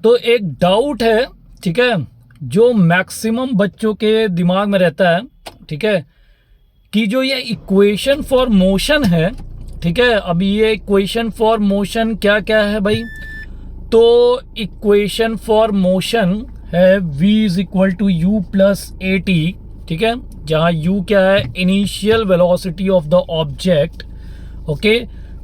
तो एक डाउट है, ठीक है, जो मैक्सिमम बच्चों के दिमाग में रहता है, ठीक है, कि जो ये इक्वेशन फॉर मोशन है, ठीक है, अब ये इक्वेशन फॉर मोशन क्या क्या है भाई? तो इक्वेशन फॉर मोशन है v is equal to u plus a t, ठीक है, जहाँ u क्या है, initial velocity of the object, okay,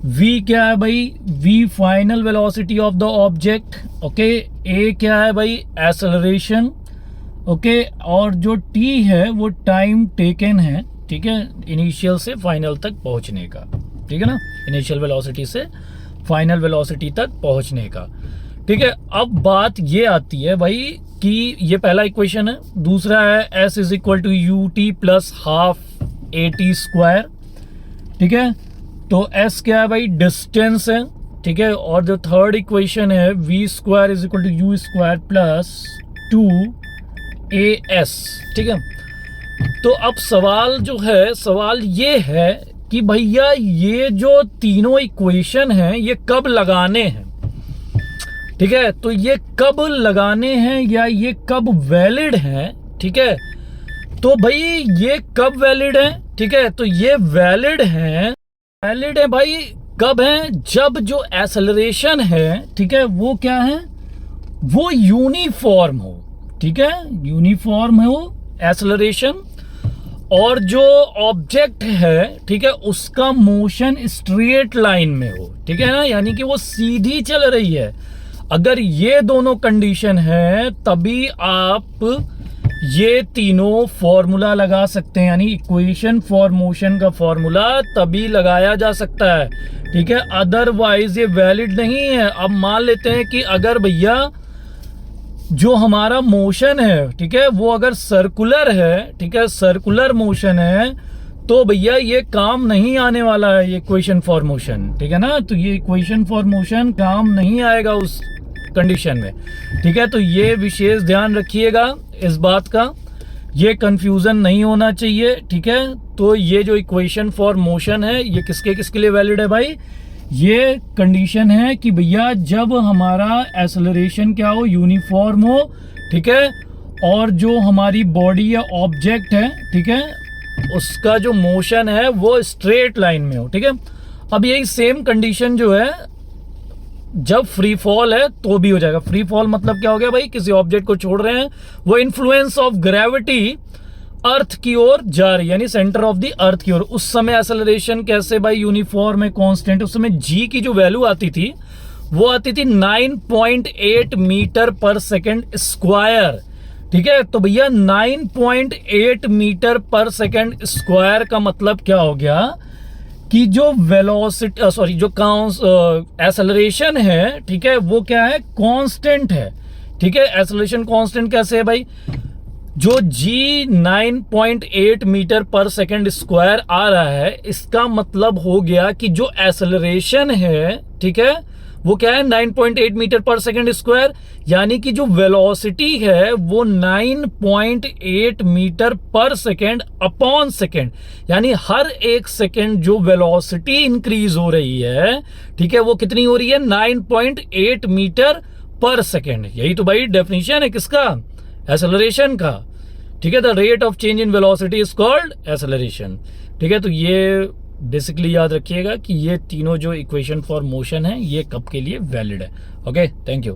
v क्या है भाई, v final velocity of the object, okay, a क्या है भाई, एक्सेलरेशन, ओके, और जो t है वो टाइम टेकन है, ठीक है, इनिशियल से फाइनल तक पहुंचने का, ठीक है ना, इनिशियल वेलोसिटी से फाइनल वेलोसिटी तक पहुंचने का, ठीक है। अब बात ये आती है भाई कि ये पहला इक्वेशन है, दूसरा है s is equal to u t plus half a t square, ठीक है, तो s क्या है भाई, डिस्टेंस है, ठीक है, और जो थर्ड इक्वेशन है v square is equal to u square plus 2as, ठीक है। तो अब सवाल जो है, सवाल ये है कि भैया ये जो तीनों इक्वेशन हैं ये कब लगाने हैं, ठीक है, तो ये कब लगाने हैं या ये कब वैलिड हैं, ठीक है, तो भाई ये कब वैलिड है, ठीक है, तो ये वैलिड है भाई कब है, जब जो एक्सेलरेशन है, ठीक है, वो क्या है, वो यूनिफॉर्म हो, ठीक है, यूनिफॉर्म हो एक्सेलरेशन, और जो ऑब्जेक्ट है, ठीक है, उसका मोशन स्ट्रेट लाइन में हो, ठीक है ना, यानी कि वो सीधी चल रही है। अगर ये दोनों कंडीशन है तभी आप ये तीनों फॉर्मूला लगा सकते हैं, यानी इक्वेशन फॉर मोशन का फॉर्मूला तभी लगाया जा सकता है, ठीक है, अदरवाइज ये वैलिड नहीं है। अब मान लेते हैं कि अगर भैया जो हमारा मोशन है, ठीक है, वो अगर सर्कुलर है, ठीक है, सर्कुलर मोशन है, तो भैया ये काम नहीं आने वाला है, ये इक्वेशन फॉर मोशन, ठीक है ना, तो ये इक्वेशन फॉर मोशन काम नहीं आएगा उस कंडीशन में, ठीक है, तो ये विशेष ध्यान रखिएगा इस बात का, ये कंफ्यूजन नहीं होना चाहिए, ठीक है। तो ये जो इक्वेशन फॉर मोशन है ये किसके किसके लिए वैलिड है भाई, ये कंडीशन है कि भैया जब हमारा एक्सेलरेशन क्या हो, यूनिफॉर्म हो, ठीक है, और जो हमारी बॉडी या ऑब्जेक्ट है, ठीक है, उसका जो मोशन है वो स्ट्रेट लाइन में हो, ठीक है। अब यही सेम कंडीशन जो है जब फ्री फॉल है तो भी हो जाएगा। फ्री फॉल मतलब क्या हो गया भाई, किसी ऑब्जेक्ट को छोड़ रहे हैं, वो इन्फ्लुएंस ऑफ ग्रेविटी अर्थ की ओर जा रही है, यानी सेंटर ऑफ द अर्थ की ओर, उस समय एक्सेलरेशन कैसे भाई, यूनिफॉर्म है, कांस्टेंट, उस समय जी की जो वैल्यू आती थी वो आती थी 9.8 मीटर पर सेकेंड स्क्वायर, ठीक है। तो भैया 9.8 मीटर पर सेकेंड स्क्वायर का मतलब क्या हो गया कि जो वेलोसिटी जो एक्सेलरेशन है, ठीक है, वो क्या है, कांस्टेंट है, ठीक है। एक्सेलरेशन कांस्टेंट कैसे है भाई, जो जी 9.8 मीटर पर सेकेंड स्क्वायर आ रहा है, इसका मतलब हो गया कि जो एक्सेलरेशन है, ठीक है, वो क्या है 9.8 मीटर पर सेकेंड स्क्वायर, यानी कि जो वेलोसिटी है वो 9.8 मीटर पर सेकेंड अपॉन सेकेंड, यानी हर एक सेकेंड जो वेलोसिटी इंक्रीज हो रही है, ठीक है, वो कितनी हो रही है, 9.8 मीटर पर सेकेंड। यही तो भाई डेफिनेशन है किसका, एक्सेलरेशन का, ठीक है। The rate of change in velocity is called acceleration, ठीक है। तो ये बेसिकली याद रखिएगा कि ये तीनों जो इक्वेशन फॉर मोशन है ये कब के लिए वैलिड है। Okay, thank you.